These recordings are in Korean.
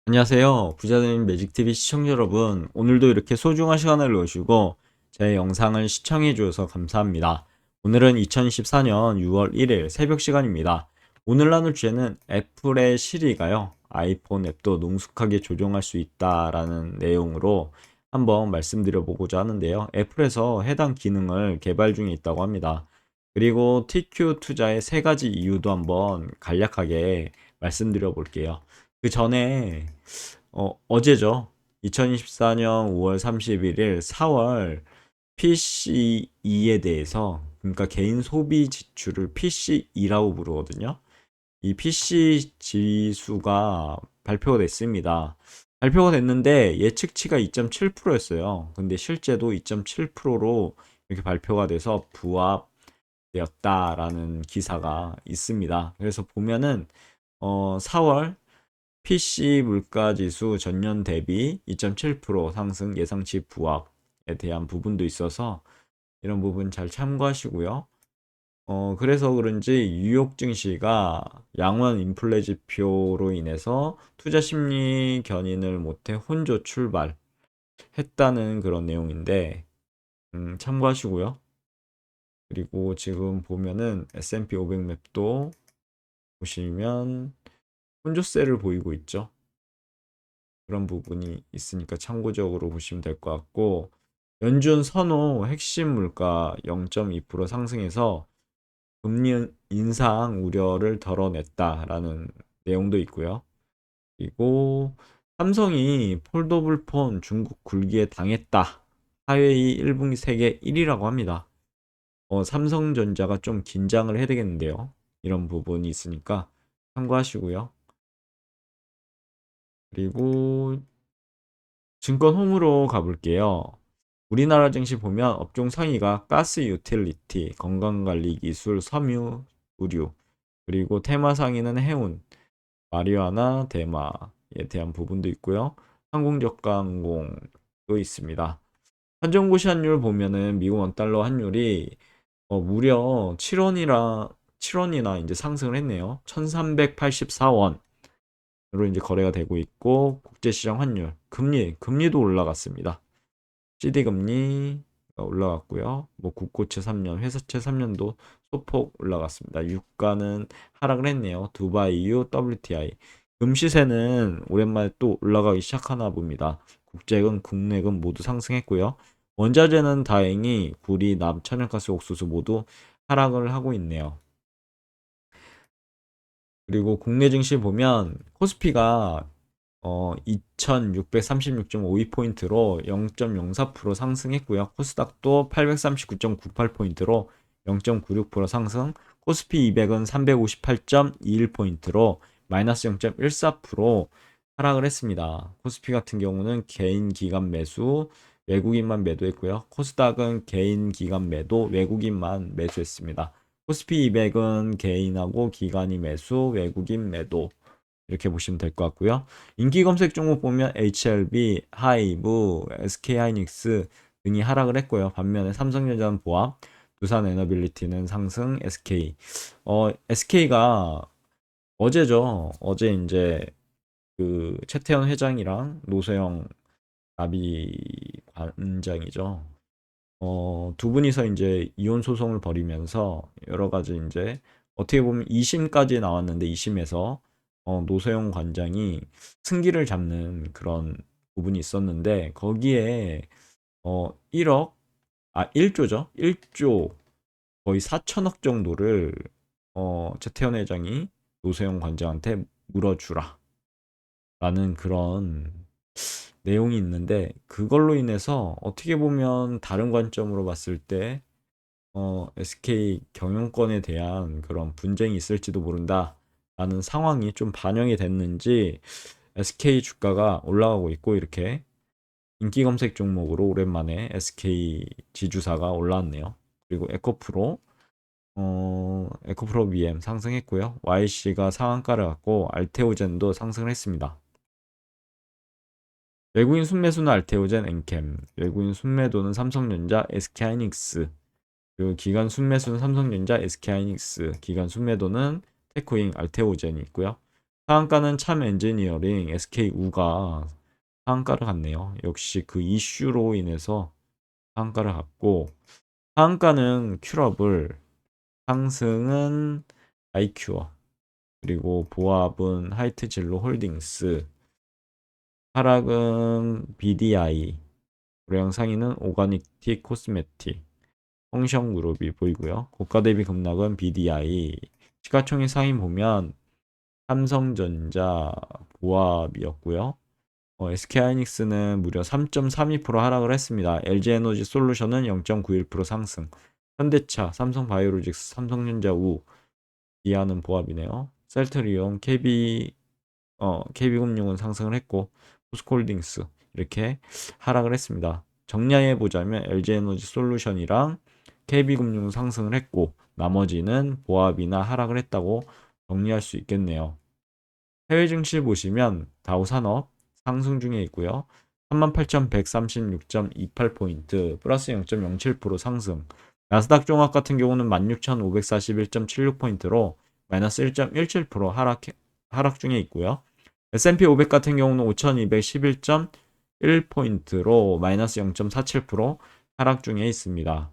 안녕하세요. 부자되는 매직TV 시청자 여러분. 오늘도 이렇게 소중한 시간을 내주시고 제 영상을 시청해 주셔서 감사합니다. 오늘은 2024년 6월 1일 새벽 시간입니다. 오늘 나눌 주제는 애플의 시리가요. 아이폰 앱도 능숙하게 조정할 수 있다라는 내용으로 한번 말씀드려보고자 하는데요. 애플에서 해당 기능을 개발 중에 있다고 합니다. 그리고 TQ 투자의 세 가지 이유도 한번 간략하게 말씀드려 볼게요. 그 전에 어제죠. 2024년 5월 31일 4월 PCE에 대해서, 그러니까 개인 소비 지출을 PCE라고 부르거든요. 이 PC 지수가 발표가 됐습니다. 발표가 됐는데 예측치가 2.7%였어요. 근데 실제도 2.7%로 이렇게 발표가 돼서 부합되었다라는 기사가 있습니다. 그래서 보면은 4월 PC 물가지수 전년 대비 2.7% 상승, 예상치 부합에 대한 부분도 있어서 이런 부분 잘 참고하시고요. 그래서 그런지 뉴욕 증시가 양원 인플레 지표로 인해서 투자 심리 견인을 못해 혼조 출발했다는 그런 내용인데, 참고하시고요. 그리고 지금 보면은 S&P 500 맵도 보시면 혼조세를 보이고 있죠. 그런 부분이 있으니까 참고적으로 보시면 될 것 같고, 연준 선호 핵심 물가 0.2% 상승해서 금리 인상 우려를 덜어냈다라는 내용도 있고요. 그리고 삼성이 폴더블 폰 중국 굴기에 당했다. 화웨이 1분기 세계 1위라고 합니다. 삼성전자가 좀 긴장을 해야 되겠는데요. 이런 부분이 있으니까 참고하시고요. 그리고 증권 홈으로 가볼게요. 우리나라 증시 보면 업종 상위가 가스 유틸리티, 건강관리 기술, 섬유, 의류, 그리고 테마 상위는 해운, 마리화나 대마에 대한 부분도 있고요. 항공저가 항공도 있습니다. 환전고 시환율 보면은 미국 원달러 환율이 무려 7원이나 이제 상승을 했네요. 1384원으로 이제 거래가 되고 있고, 국제시장 환율, 금리도 올라갔습니다. CD 금리가 올라갔고요. 뭐 국고채 3년, 회사채 3년도 소폭 올라갔습니다. 유가는 하락을 했네요. 두바이 이후 WTI. 금시세는 오랜만에 또 올라가기 시작하나 봅니다. 국제금, 국내금 모두 상승했고요. 원자재는 다행히 구리, 남, 천연가스, 옥수수 모두 하락을 하고 있네요. 그리고 국내 증시 보면 코스피가 2636.52포인트로 0.04% 상승했고요. 코스닥도 839.98포인트로 0.96% 상승, 코스피 200은 358.21포인트로 마이너스 0.14% 하락을 했습니다. 코스피 같은 경우는 개인 기간 매수, 외국인만 매도했고요. 코스닥은 개인 기간 매도, 외국인만 매수했습니다. 코스피 200은 개인하고 기관이 매수, 외국인 매도 이렇게 보시면 될 것 같고요. 인기 검색 종목 보면 HLB, 하이브, SK하이닉스 등이 하락을 했고요. 반면에 삼성전자는 보합, 두산에너빌리티는 상승, SK가 어제죠. 어제 이제 그 최태원 회장이랑 노소영 나비 관장이죠. 두 분이서 이제 이혼 소송을 벌이면서 여러 가지 이제 어떻게 보면 2심까지 나왔는데 2심에서 노소영 관장이 승기를 잡는 그런 부분이 있었는데 거기에 1억 1조죠. 1조 거의 4천억 정도를 최태원 회장이 노소영 관장한테 물어주라 라는 그런 내용이 있는데 그걸로 인해서 어떻게 보면 다른 관점으로 봤을 때 SK 경영권에 대한 그런 분쟁이 있을지도 모른다 라는 상황이 좀 반영이 됐는지 SK 주가가 올라가고 있고, 이렇게 인기 검색 종목으로 오랜만에 SK 지주사가 올라왔네요. 그리고 에코프로 BM 상승했고요. YC가 상한가를 갖고 알테오젠도 상승을 했습니다. 외국인 순매수는 알테오젠, 엔캠, 외국인 순매도는 삼성전자, SK하이닉스, 그리고 기관 순매수는 삼성전자, SK하이닉스, 기관 순매도는 테코잉, 알테오젠이 있고요. 상한가는 참 엔지니어링, SK우가 상한가를 갔네요. 역시 그 이슈로 인해서 상한가를 갔고, 하한가는 큐러블, 상승은 아이큐어, 그리고 보합은 하이트진로 홀딩스, 하락은 BDI, 고래형 상위는 오가닉티 코스메틱, 홍성그룹이 보이고요. 고가 대비 급락은 BDI, 시가총액 상위 보면 삼성전자, 보합이었고요. SK하이닉스는 무려 3.32% 하락을 했습니다. LG에너지 솔루션은 0.91% 상승. 현대차, 삼성바이오로직스, 삼성전자 우, 기아는 보합이네요. 셀트리온, KB금융은 상승을 했고, 포스코홀딩스 이렇게 하락을 했습니다. 정리해 보자면 LG에너지 솔루션이랑 KB금융은 상승을 했고, 나머지는 보합이나 하락을 했다고 정리할 수 있겠네요. 해외 증시 보시면 다우산업 상승 중에 있고요. 38,136.28포인트 플러스 0.07% 상승. 나스닥 종합 같은 경우는 16,541.76포인트로 마이너스 1.17% 하락 중에 있고요. S&P 500 같은 경우는 5,211.1포인트로 마이너스 0.47% 하락 중에 있습니다.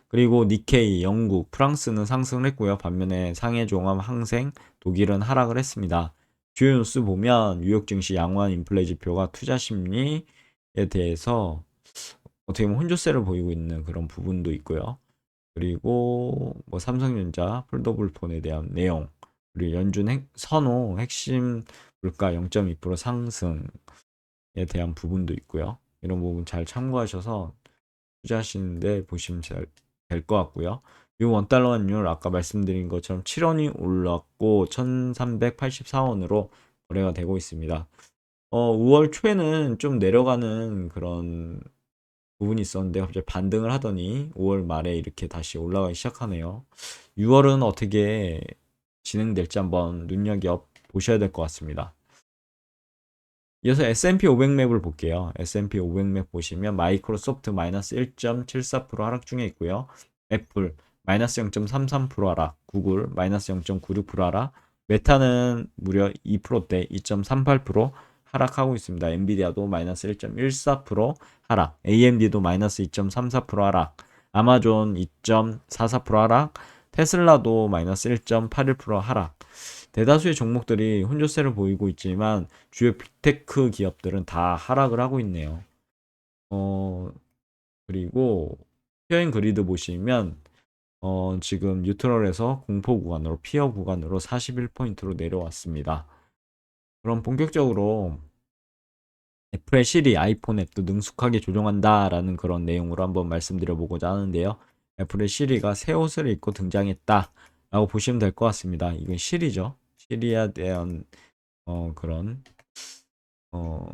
그리고 니케이, 영국, 프랑스는 상승을 했고요. 반면에 상해 종합, 항생, 독일은 하락을 했습니다. 주요 뉴스 보면 뉴욕 증시 양호한 인플레 지표가 투자 심리에 대해서 어떻게 보면 혼조세를 보이고 있는 그런 부분도 있고요. 그리고 뭐 삼성전자 폴더블 폰에 대한 내용, 그리고 연준 선호 핵심 물가 0.2% 상승에 대한 부분도 있고요. 이런 부분 잘 참고하셔서 투자하시는데 보시면 될 것 같고요. 이 원달러 환율 아까 말씀드린 것처럼 7원이 올랐고 1384원으로 거래가 되고 있습니다. 5월 초에는 좀 내려가는 그런 부분이 있었는데 갑자기 반등을 하더니 5월 말에 이렇게 다시 올라가기 시작하네요. 6월은 어떻게 진행될지 한번 눈여겨 보셔야 될 것 같습니다. 이어서 S&P 500맵을 볼게요. S&P 500맵 보시면 마이크로소프트 마이너스 1.74% 하락 중에 있고요. 애플 마이너스 0.33% 하락, 구글 마이너스 0.96% 하락, 메타는 무려 2%대 2.38% 하락하고 있습니다. 엔비디아도 마이너스 1.14% 하락, AMD도 마이너스 2.34% 하락, 아마존 2.44% 하락, 테슬라도 마이너스 1.81% 하락. 대다수의 종목들이 혼조세를 보이고 있지만 주요 빅테크 기업들은 다 하락을 하고 있네요. 그리고 피어인 그리드 보시면 지금 뉴트럴에서 공포 구간으로 피어 구간으로 41포인트로 내려왔습니다. 그럼 본격적으로 애플의 시리, 아이폰 앱도 능숙하게 조종한다라는 그런 내용으로 한번 말씀드려보고자 하는데요. 애플의 시리가 새 옷을 입고 등장했다라고 보시면 될 것 같습니다. 이건 시리죠. 시리에 대한 그런 어,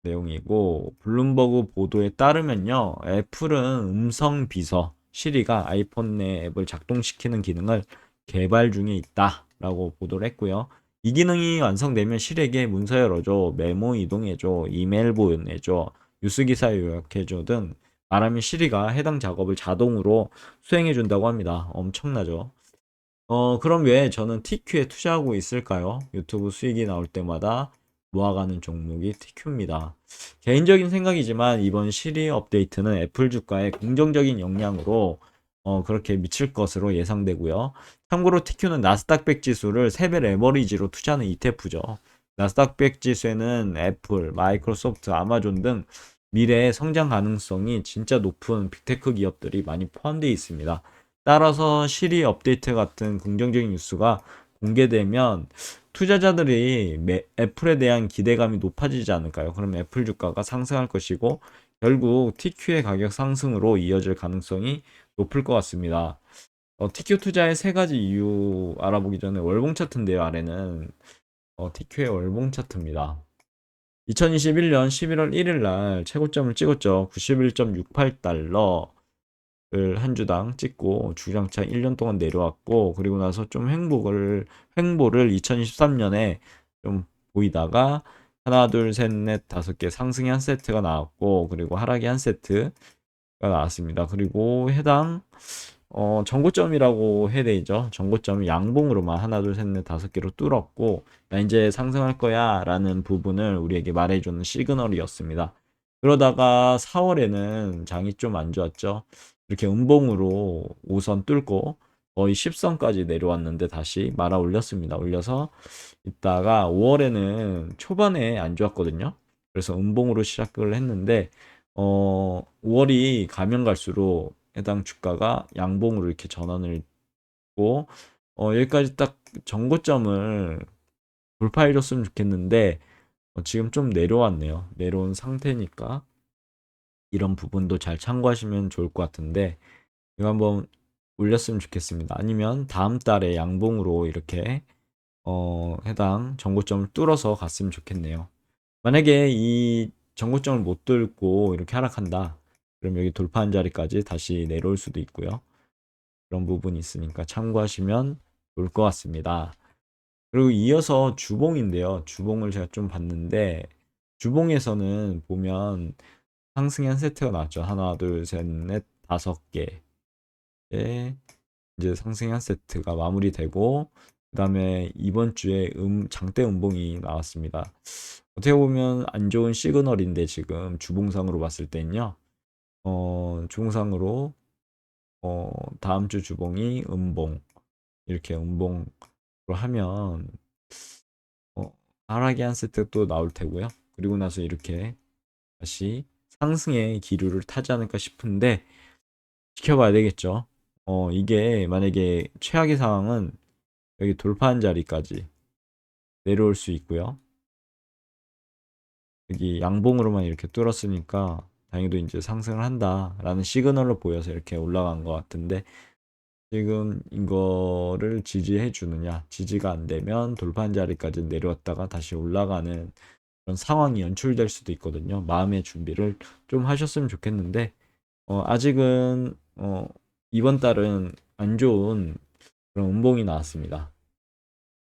내용이고 블룸버그 보도에 따르면요. 애플은 음성 비서 시리가 아이폰 내 앱을 작동시키는 기능을 개발 중에 있다라고 보도를 했고요. 이 기능이 완성되면 시리에게 문서 열어줘, 메모 이동해줘, 이메일 보내줘, 뉴스 기사 요약해줘 등 말하면 시리가 해당 작업을 자동으로 수행해 준다고 합니다. 엄청나죠? 그럼 왜 저는 TQ에 투자하고 있을까요? 유튜브 수익이 나올 때마다 모아가는 종목이 TQ입니다. 개인적인 생각이지만 이번 시리 업데이트는 애플 주가에 긍정적인 영향으로 그렇게 미칠 것으로 예상되고요. 참고로 TQ는 나스닥 100 지수를 3배 레버리지로 투자하는 ETF죠. 나스닥 100 지수에는 애플, 마이크로소프트, 아마존 등 미래의 성장 가능성이 진짜 높은 빅테크 기업들이 많이 포함되어 있습니다. 따라서 시리 업데이트 같은 긍정적인 뉴스가 공개되면 투자자들이 애플에 대한 기대감이 높아지지 않을까요? 그럼 애플 주가가 상승할 것이고 결국 TQ의 가격 상승으로 이어질 가능성이 높을 것 같습니다. TQ 투자의 세 가지 이유 알아보기 전에 월봉 차트인데요. 아래는 TQ의 월봉 차트입니다. 2021년 11월 1일 날 최고점을 찍었죠. 91.68달러. 을 한 주당 찍고 주장차 1년 동안 내려왔고 그리고 나서 좀 횡보를 2023년에 좀 보이다가 하나 둘 셋 넷 다섯 개 상승이 한 세트가 나왔고 그리고 하락이 한 세트가 나왔습니다. 그리고 해당 전고점이라고 해야 되죠. 전고점이 양봉으로만 하나, 둘, 셋, 넷, 다섯 개로 뚫었고, 나 이제 상승할 거야 라는 부분을 우리에게 말해주는 시그널이었습니다. 그러다가 4월에는 장이 좀 안 좋았죠. 이렇게 음봉으로 5선 뚫고 거의 10선까지 내려왔는데 다시 말아 올렸습니다. 올려서 있다가 5월에는 초반에 안 좋았거든요. 그래서 음봉으로 시작을 했는데 5월이 가면 갈수록 해당 주가가 양봉으로 이렇게 전환을 했고 여기까지 딱 정고점을 돌파해 줬으면 좋겠는데 지금 좀 내려왔네요. 내려온 상태니까 이런 부분도 잘 참고하시면 좋을 것 같은데 이거 한번 올렸으면 좋겠습니다. 아니면 다음 달에 양봉으로 이렇게 해당 정고점을 뚫어서 갔으면 좋겠네요. 만약에 이 정고점을 못 뚫고 이렇게 하락한다. 그럼 여기 돌파한 자리까지 다시 내려올 수도 있고요. 그런 부분이 있으니까 참고하시면 좋을 것 같습니다. 그리고 이어서 주봉인데요. 주봉을 제가 좀 봤는데 주봉에서는 보면 상승의 한 세트가 나왔죠. 하나, 둘, 셋, 넷, 다섯 개. 이제 상승의 한 세트가 마무리되고 그다음에 이번 주에 장대 음봉이 나왔습니다. 어떻게 보면 안 좋은 시그널인데 지금 주봉상으로 봤을 때는요. 주봉상으로 다음 주 주봉이 음봉 이렇게 음봉으로 하면 어, 하락의 한 세트 또 나올 테고요. 그리고 나서 이렇게 다시 상승의 기류를 타지 않을까 싶은데 지켜봐야 되겠죠. 이게 만약에 최악의 상황은 여기 돌파한 자리까지 내려올 수 있고요. 여기 양봉으로만 이렇게 뚫었으니까 다행히도 이제 상승을 한다라는 시그널로 보여서 이렇게 올라간 것 같은데 지금 이거를 지지해 주느냐 지지가 안 되면 돌파한 자리까지 내려왔다가 다시 올라가는 그런 상황이 연출될 수도 있거든요. 마음의 준비를 좀 하셨으면 좋겠는데 아직은 이번 달은 안 좋은 그런 음봉이 나왔습니다.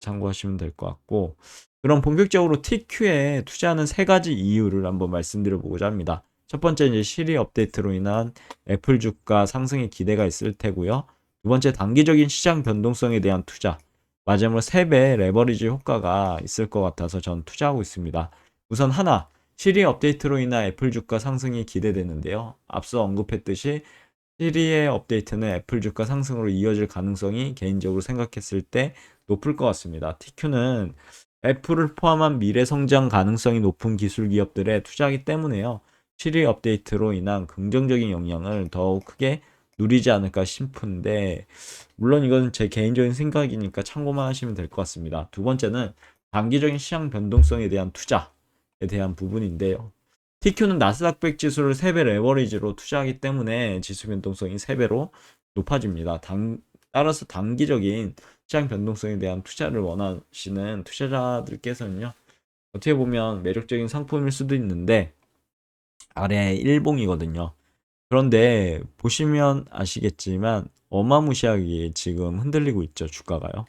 참고하시면 될 것 같고 그럼 본격적으로 TQ에 투자하는 세 가지 이유를 한번 말씀드려 보고자 합니다. 첫 번째 이제 시리 업데이트로 인한 애플 주가 상승의 기대가 있을 테고요. 두 번째 단기적인 시장 변동성에 대한 투자. 마지막으로 3배 레버리지 효과가 있을 것 같아서 전 투자하고 있습니다. 우선 하나, 시리 업데이트로 인한 애플 주가 상승이 기대되는데요. 앞서 언급했듯이 시리의 업데이트는 애플 주가 상승으로 이어질 가능성이 개인적으로 생각했을 때 높을 것 같습니다. TQ는 애플을 포함한 미래 성장 가능성이 높은 기술 기업들에 투자하기 때문에요. 시리 업데이트로 인한 긍정적인 영향을 더욱 크게 누리지 않을까 싶은데 물론 이건 제 개인적인 생각이니까 참고만 하시면 될 것 같습니다. 두 번째는 단기적인 시장 변동성에 대한 투자에 대한 부분인데요. TQ는 나스닥 100 지수를 3배 레버리지로 투자하기 때문에 지수 변동성이 3배로 높아집니다. 따라서 단기적인 시장 변동성에 대한 투자를 원하시는 투자자들께서는요. 어떻게 보면 매력적인 상품일 수도 있는데 아래 일봉이거든요. 그런데 보시면 아시겠지만 어마무시하게 지금 흔들리고 있죠. 주가가요.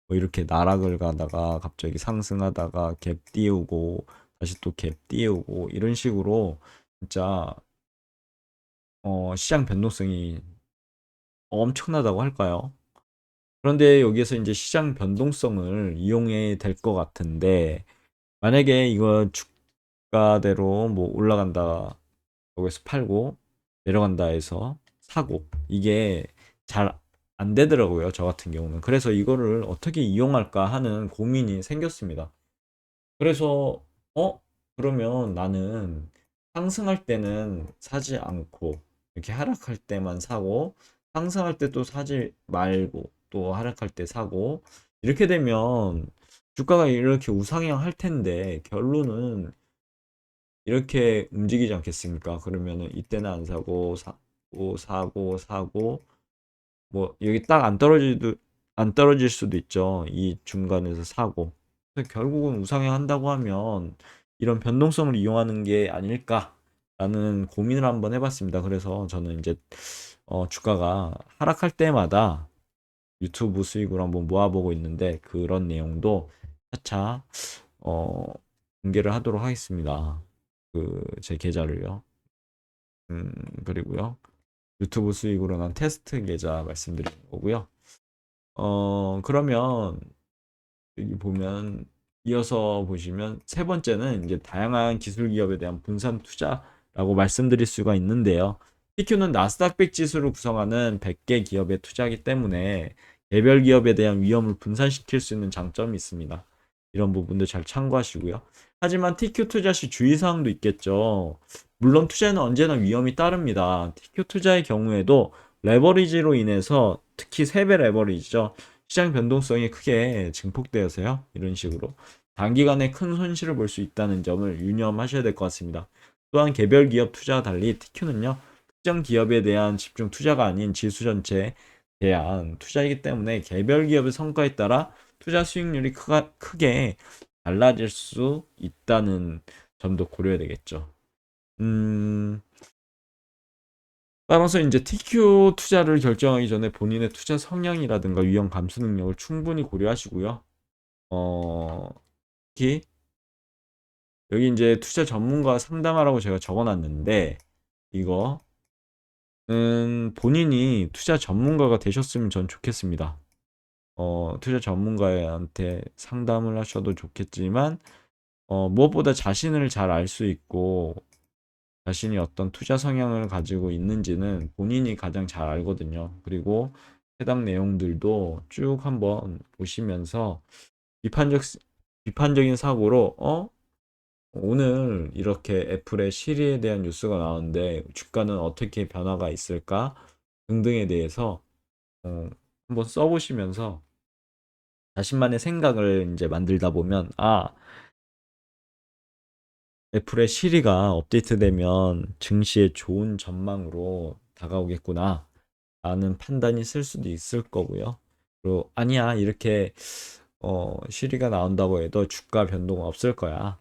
뭐 이렇게 나락을 가다가 갑자기 상승하다가 갭 띄우고 다시 또 갭 띄우고 이런 식으로 진짜 시장 변동성이 엄청나다고 할까요? 그런데 여기에서 이제 시장 변동성을 이용해 될 것 같은데 만약에 이거 주가대로 뭐 올라간다 여기서 팔고 내려간다 해서 사고 이게 잘 안 되더라고요. 저 같은 경우는. 그래서 이거를 어떻게 이용할까 하는 고민이 생겼습니다. 그래서 그러면 나는 상승할 때는 사지 않고 이렇게 하락할 때만 사고 상승할 때 또 사지 말고 또 하락할 때 사고 이렇게 되면 주가가 이렇게 우상향 할 텐데 결론은 이렇게 움직이지 않겠습니까? 그러면은 이때는 안 사고 사고 뭐 여기 딱 안 떨어질 수도 있죠. 이 중간에서 사고. 그래서 결국은 우상향 한다고 하면 이런 변동성을 이용하는 게 아닐까라는 고민을 한번 해봤습니다. 그래서 저는 이제 주가가 하락할 때마다 유튜브 수익으로 한번 모아보고 있는데 그런 내용도 차차 어, 공개를 하도록 하겠습니다. 그 제 계좌를요. 그리고요. 유튜브 수익으로 난 테스트 계좌 말씀드리는 거고요. 그러면 여기 보면 이어서 보시면 세 번째는 이제 다양한 기술 기업에 대한 분산 투자라고 말씀드릴 수가 있는데요. TQ는 나스닥 100 지수를 구성하는 100개 기업에 투자하기 때문에 개별 기업에 대한 위험을 분산시킬 수 있는 장점이 있습니다. 이런 부분도 잘 참고하시고요. 하지만 TQ 투자 시 주의사항도 있겠죠. 물론 투자에는 언제나 위험이 따릅니다. TQ 투자의 경우에도 레버리지로 인해서 특히 3배 레버리지죠. 시장 변동성이 크게 증폭되어서요. 이런 식으로 단기간에 큰 손실을 볼 수 있다는 점을 유념하셔야 될 것 같습니다. 또한 개별 기업 투자와 달리 TQ는요. 특정 기업에 대한 집중 투자가 아닌 지수 전체에 대한 투자이기 때문에 개별 기업의 성과에 따라 투자 수익률이 크게 달라질 수 있다는 점도 고려해야 되겠죠. 따라서 이제 TQ 투자를 결정하기 전에 본인의 투자 성향이라든가 위험 감수 능력을 충분히 고려하시고요. 특히 여기 이제 투자 전문가 상담하라고 제가 적어놨는데 이거는 본인이 투자 전문가가 되셨으면 전 좋겠습니다. 투자 전문가한테 상담을 하셔도 좋겠지만 무엇보다 자신을 잘 알 수 있고 자신이 어떤 투자 성향을 가지고 있는지는 본인이 가장 잘 알거든요. 그리고 해당 내용들도 쭉 한번 보시면서 비판적인 사고로 오늘 이렇게 애플의 시리에 대한 뉴스가 나오는데 주가는 어떻게 변화가 있을까 등등에 대해서 한번 써보시면서 자신만의 생각을 이제 만들다 보면 애플의 시리가 업데이트되면 증시에 좋은 전망으로 다가오겠구나 라는 판단이 쓸 수도 있을 거고요. 그리고 아니야 이렇게 시리가 나온다고 해도 주가 변동 없을 거야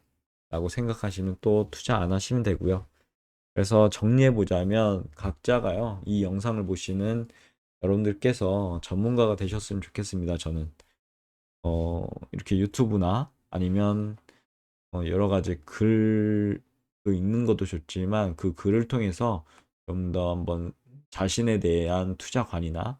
라고 생각하시면 또 투자 안 하시면 되고요. 그래서 정리해 보자면 각자가요 이 영상을 보시는 여러분들께서 전문가가 되셨으면 좋겠습니다. 저는 이렇게 유튜브나 아니면 여러 가지 글도 읽는 것도 좋지만 그 글을 통해서 좀 더 한번 자신에 대한 투자관이나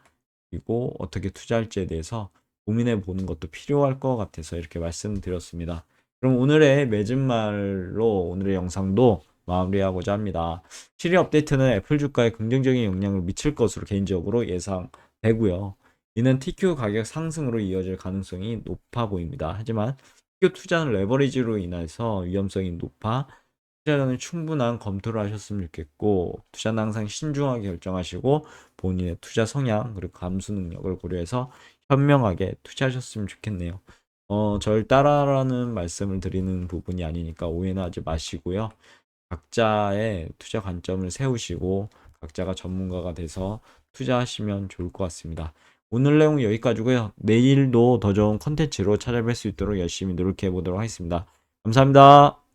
그리고 어떻게 투자할지에 대해서 고민해 보는 것도 필요할 것 같아서 이렇게 말씀드렸습니다. 그럼 오늘의 맺은 말로 오늘의 영상도 마무리하고자 합니다. 시리 업데이트는 애플 주가에 긍정적인 영향을 미칠 것으로 개인적으로 예상되고요. 이는 TQ 가격 상승으로 이어질 가능성이 높아 보입니다. 하지만 TQ 투자는 레버리지로 인해서 위험성이 높아 투자자는 충분한 검토를 하셨으면 좋겠고 투자는 항상 신중하게 결정하시고 본인의 투자 성향 그리고 감수 능력을 고려해서 현명하게 투자하셨으면 좋겠네요. 절 따라라는 말씀을 드리는 부분이 아니니까 오해는 하지 마시고요. 각자의 투자 관점을 세우시고 각자가 전문가가 돼서 투자하시면 좋을 것 같습니다. 오늘 내용은 여기까지고요. 내일도 더 좋은 컨텐츠로 찾아뵐 수 있도록 열심히 노력해 보도록 하겠습니다. 감사합니다.